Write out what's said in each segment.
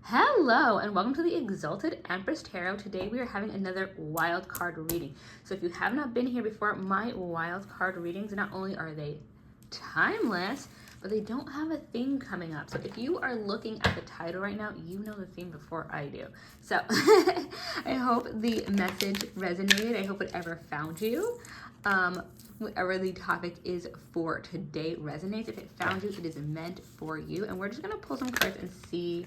Hello and welcome to the Exalted Empress Tarot. Today we are having another wild card reading. So if you have not been here before, my wild card readings, not only are they timeless, but they don't have a theme coming up. So if you are looking at the title right now, you know the theme before I do. So I hope the message resonated. I hope whatever found you, whatever the topic is for today resonates. If it found you, it is meant for you. And we're just going to pull some cards and see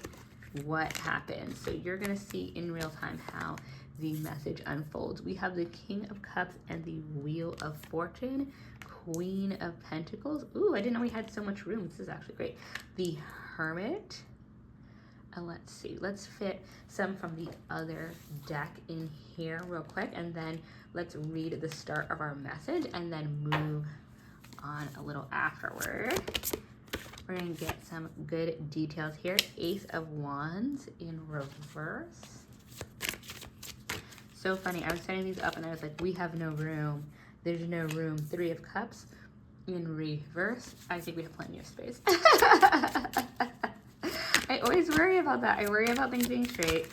what happens. So you're going to see in real time how the message unfolds. We have the King of Cups and the Wheel of Fortune, Queen of Pentacles. Ooh, I didn't know we had so much room. This is actually great. The Hermit. And let's see, let's fit some from the other deck in here real quick, and then let's read the start of our message and then move on a little afterward. We're going to get some good details here. Ace of Wands in reverse. So funny. I was setting these up and I was like, we have no room. There's no room. Three of Cups in reverse. I think we have plenty of space. I always worry about that. I worry about things being straight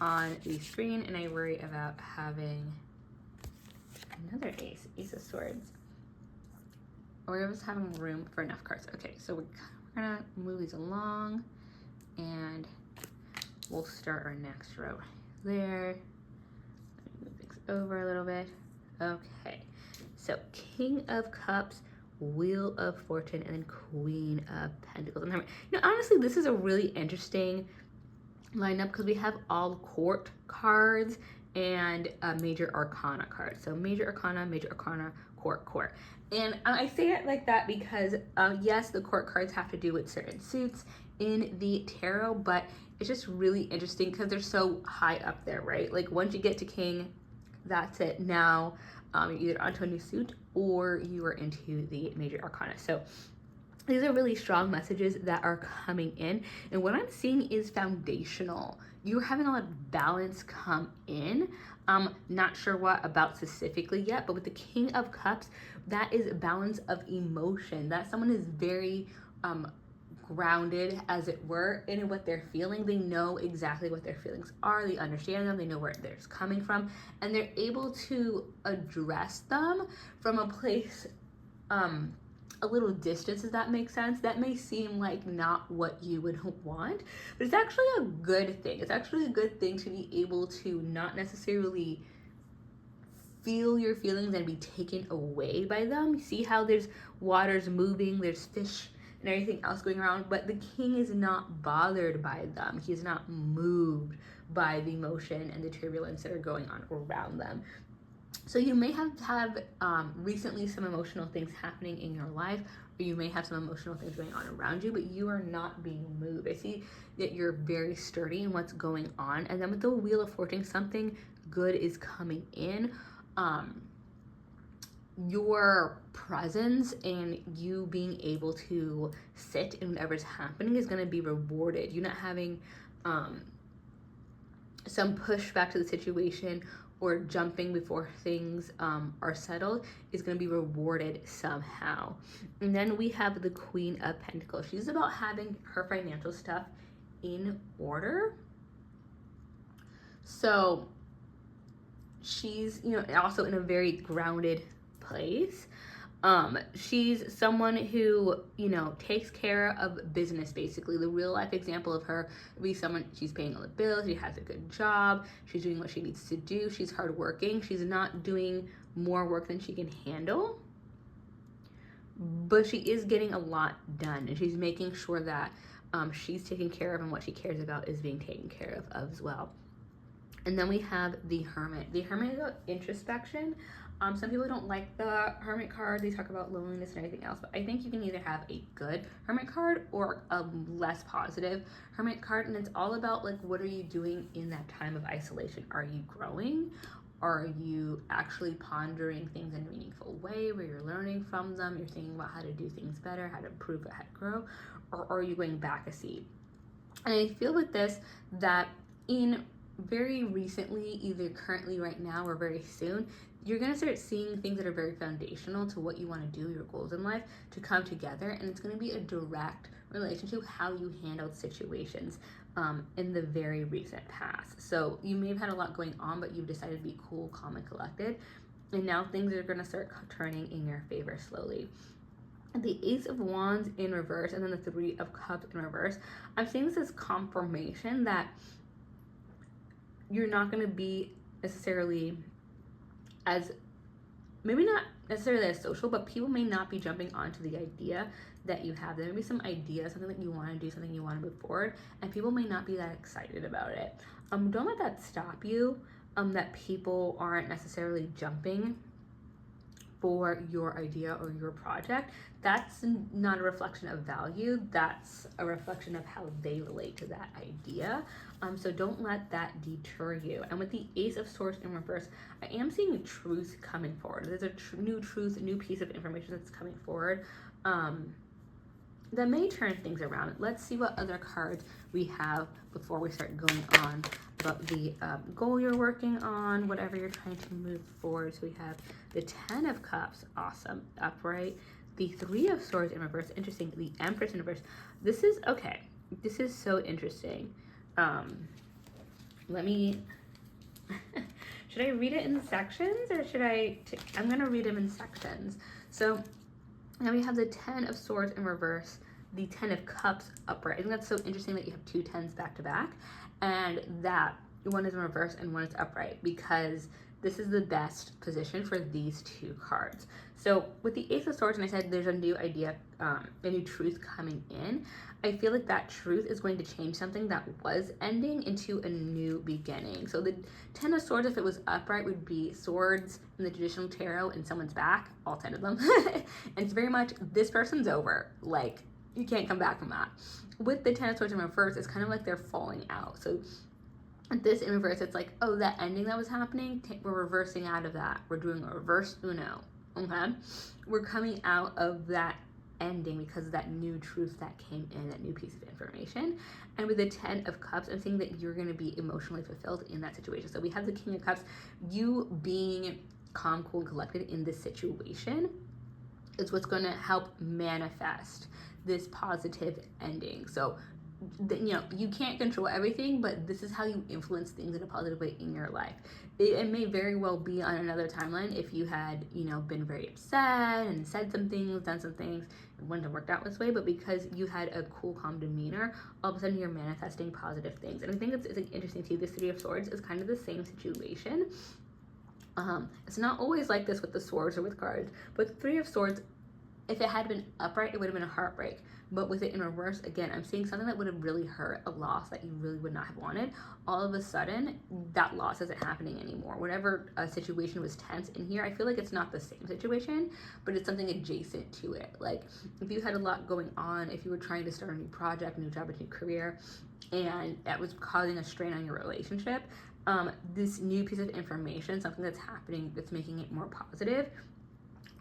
on the screen, and I worry about having another ace. Ace of Swords. Or I was having room for enough cards. Okay, so we're gonna move these along and we'll start our next row there. Move things over a little bit. Okay, so King of Cups, Wheel of Fortune, and then Queen of Pentacles. And honestly, this is a really interesting lineup because we have all court cards and major arcana cards. So major arcana, court. And I say it like that because yes, the court cards have to do with certain suits in the tarot, but it's just really interesting because they're so high up there, right? Like once you get to King, that's it. Now you're either onto a new suit or you are into the major arcana. So these are really strong messages that are coming in. And what I'm seeing is foundational. You're having a lot of balance come in. Not sure what about specifically yet, but with the King of Cups, that is balance of emotion. That someone is very grounded, as it were, in what they're feeling. They know exactly what their feelings are. They understand them. They know where they're coming from. And they're able to address them from a place a little distance, if that makes sense. That may seem like not what you would want, but it's actually a good thing. It's actually a good thing to be able to not necessarily feel your feelings and be taken away by them. See how there's waters moving, there's fish and everything else going around, but the King is not bothered by them. He's not moved by the emotion and the turbulence that are going on around them. So you may have recently some emotional things happening in your life, or you may have some emotional things going on around you, but you are not being moved. I see that you're very sturdy in what's going on. And then with the Wheel of Fortune, something good is coming in. Your presence and you being able to sit in whatever's happening is going to be rewarded. You're not having some pushback to the situation or jumping before things are settled is going to be rewarded somehow. And then we have the Queen of Pentacles. She's about having her financial stuff in order. So she's, also in a very grounded place. She's someone who, takes care of business, basically. The real life example of her would be someone, she's paying all the bills, she has a good job, she's doing what she needs to do, she's hardworking, she's not doing more work than she can handle, but she is getting a lot done, and she's making sure that she's taken care of and what she cares about is being taken care of as well. And then we have the Hermit. The Hermit is about introspection. Some people don't like the Hermit card. They talk about loneliness and everything else, but I think you can either have a good Hermit card or a less positive Hermit card, and it's all about, like, what are you doing in that time of isolation? Are you growing? Are you actually pondering things in a meaningful way where you're learning from them, you're thinking about how to do things better, how to improve, how to grow, or are you going back a seat? And I feel with this that in very recently, either currently right now or very soon, you're going to start seeing things that are very foundational to what you want to do, your goals in life, to come together. And it's going to be a direct relation to how you handle situations. in the very recent past. So you may have had a lot going on, but you've decided to be cool, calm, and collected. And now things are going to start turning in your favor slowly. The Ace of Wands in reverse and then the Three of Cups in reverse. I'm seeing this as confirmation that you're not going to be necessarily as, maybe not necessarily as social, but people may not be jumping onto the idea that you have. There may be some idea, something that you want to do, something you want to move forward, and people may not be that excited about it. Don't let that stop you, that people aren't necessarily jumping for your idea or your project. That's not a reflection of value, that's a reflection of how they relate to that idea. So don't let that deter you. And with the Ace of Swords in reverse, I am seeing a truth coming forward. There's a new truth, a new piece of information that's coming forward that may turn things around. Let's see what other cards we have before we start going on about the goal you're working on, whatever you're trying to move forward. So we have the Ten of Cups, awesome, upright. The Three of Swords in reverse, interesting. The Empress in reverse. This is, okay, this is so interesting. Let me, should I read it in sections or should I'm gonna read them in sections. So now we have the Ten of Swords in reverse, the Ten of Cups upright. I think that's so interesting that you have two tens back to back, and that one is in reverse and one is upright, because this is the best position for these two cards. So with the Ace of Swords, and I said there's a new idea, a new truth coming in, I feel like that truth is going to change something that was ending into a new beginning. So the Ten of Swords, if it was upright, would be swords in the traditional tarot in someone's back, all 10 of them. And it's very much, this person's over. Like, you can't come back from that. With the Ten of Swords in reverse, it's kind of like they're falling out. So this in reverse, it's like, oh, that ending that was happening, we're reversing out of that. We're doing a reverse Uno, okay? We're coming out of that ending because of that new truth that came in, that new piece of information. And with the Ten of Cups, I'm saying that you're going to be emotionally fulfilled in that situation. So we have the King of Cups, you being calm, cool, and collected in this situation is what's going to help manifest this positive ending. So you know, you can't control everything, but this is how you influence things in a positive way in your life. It may very well be on another timeline if you had, you know, been very upset and said some things, done some things, it wouldn't have worked out this way, but because you had a cool, calm demeanor, all of a sudden you're manifesting positive things. And I think it's interesting too, this Three of Swords is kind of the same situation. It's not always like this with the swords or with cards, but the Three of Swords, if it had been upright, it would have been a heartbreak. But with it in reverse, again, I'm seeing something that would have really hurt, a loss that you really would not have wanted. All of a sudden, that loss isn't happening anymore. Whatever situation was tense in here, I feel like it's not the same situation, but it's something adjacent to it. Like, if you had a lot going on, if you were trying to start a new project, new job, a new career, and that was causing a strain on your relationship, this new piece of information, something that's happening that's making it more positive,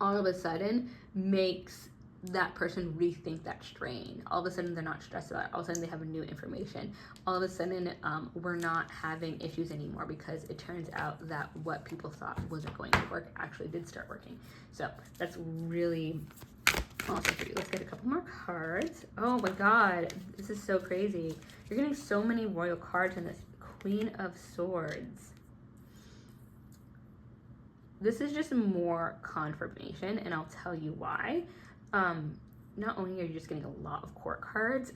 all of a sudden makes that person rethink that strain. All of a sudden they're not stressed about it. All of a sudden they have new information. All of a sudden we're not having issues anymore because it turns out that what people thought wasn't going to work actually did start working. So that's really awesome for you. Let's get a couple more cards. Oh my god, this is so crazy. You're getting so many royal cards in this. Queen of Swords. This is just more confirmation, and I'll tell you why. Not only are you just getting a lot of court cards,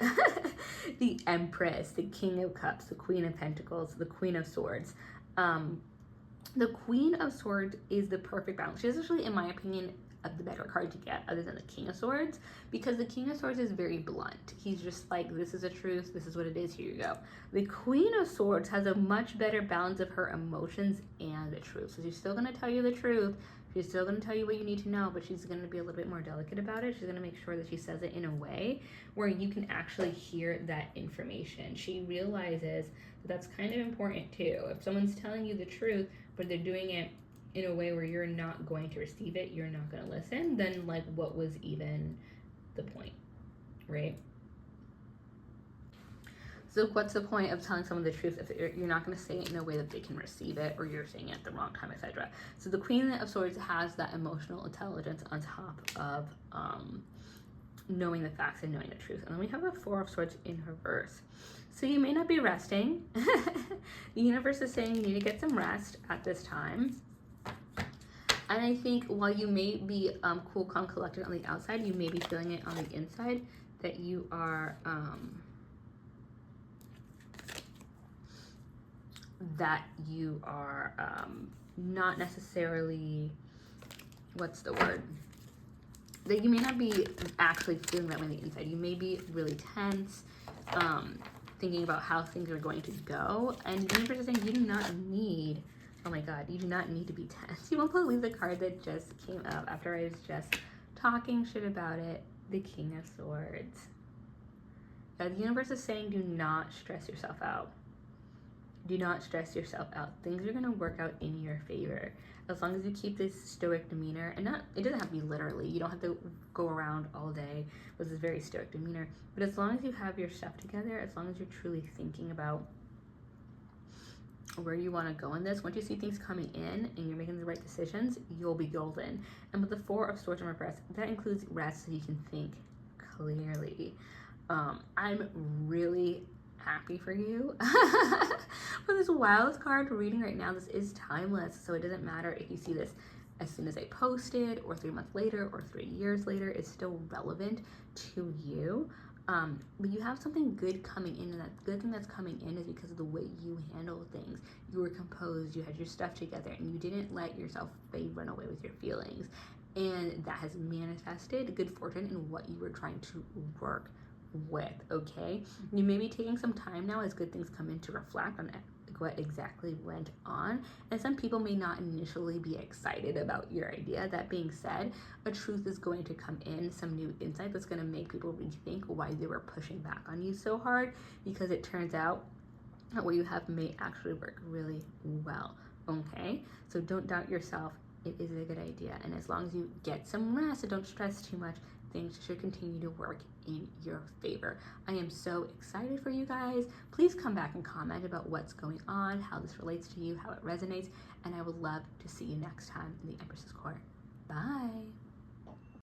the Empress, the King of Cups, the Queen of Pentacles, the Queen of Swords. The Queen of Swords is the perfect balance. She's actually, in my opinion, the better card to get other than the King of Swords, because the King of Swords is very blunt. He's just like, this is a truth, this is what it is, here you go. The Queen of Swords has a much better balance of her emotions and the truth. So she's still going to tell you the truth, she's still going to tell you what you need to know, but she's going to be a little bit more delicate about it. She's going to make sure that she says it in a way where you can actually hear that information. She realizes that that's kind of important too. If someone's telling you the truth, but they're doing it in a way where you're not going to receive it, you're not going to listen, then like what was even the point, right? So what's the point of telling someone the truth if you're not going to say it in a way that they can receive it, or you're saying it at the wrong time, etc. So the Queen of Swords has that emotional intelligence on top of knowing the facts and knowing the truth. And then we have a Four of Swords in reverse. So you may not be resting. The universe is saying you need to get some rest at this time. And I think while you may be cool, calm, collected on the outside, you may be feeling it on the inside that you are not necessarily, what's the word? That you may not be actually feeling that way on the inside. You may be really tense, thinking about how things are going to go. And the universe is saying you do not need, oh my God, you do not need to be tense. You won't believe the card that just came up after I was just talking shit about it. The King of Swords. The universe is saying do not stress yourself out. Do not stress yourself out. Things are going to work out in your favor. As long as you keep this stoic demeanor, and it doesn't have to be literally, you don't have to go around all day with this very stoic demeanor, but as long as you have your stuff together, as long as you're truly thinking about where you want to go in this, once you see things coming in and you're making the right decisions, you'll be golden. And with the Four of Swords and Reverse, that includes rest so you can think clearly. I'm really happy for you for this wild card reading right now. This is timeless, so it doesn't matter if you see this as soon as I posted or 3 months later or 3 years later. It's still relevant to you. But you have something good coming in, and that good thing that's coming in is because of the way you handle things. You were composed, you had your stuff together, and you didn't let yourself run away with your feelings, and that has manifested good fortune in what you were trying to work with. Okay, you may be taking some time now as good things come in to reflect on what exactly went on, and some people may not initially be excited about your idea. That being said, a truth is going to come in, some new insight that's going to make people rethink why they were pushing back on you so hard, because it turns out that what you have may actually work really well. Okay, so don't doubt yourself. It is a good idea, and as long as you get some rest and don't stress too much, things should continue to work in your favor. I am so excited for you guys. Please come back and comment about what's going on, how this relates to you, how it resonates, and I would love to see you next time in the Empress's Court. Bye.